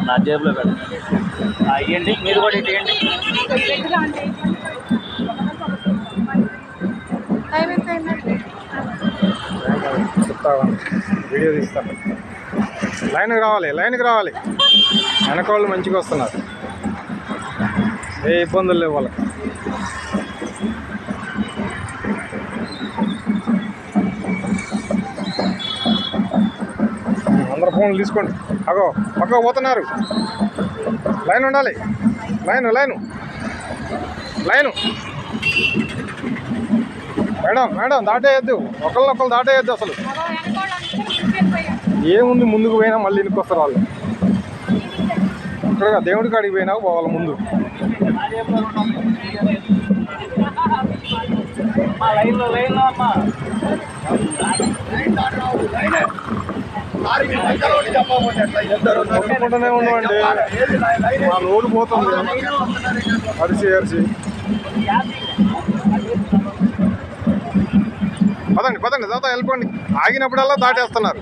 నా జేబులో పెట్టండి. ఇవ్వండి, మీరు కూడా ఇటు ఇవ్వండి. వీడియో తీస్తాను. లైన్కి రావాలి, లైన్కి రావాలి. వెనకాళ్ళు మంచిగా వస్తున్నారు, ఏ ఇబ్బందులు లేవు వాళ్ళకి. అందరు ఫోన్లు తీసుకోండి. అగో పక్కకు పోతున్నారు. లైన్ ఉండాలి, line line line. Madam madam దాటేయద్దు, ఒకళ్ళనొకళ్ళు దాటేయద్దు. అసలు ఏముంది, ముందుకు పోయినా మళ్ళీ వెనక్కి వస్తారు వాళ్ళు. ఇక్కడ దేవుడి కాడికి పోయినా పోవాలి ముందు. కొట్టుకుంటూనే ఉన్నామండి, మా రోడ్డు పోతుంది అరిసి అరిసి. పదండి పదండి, తర్వాత వెళ్ళిపోండి. ఆగినప్పుడల్లా దాటేస్తున్నారు.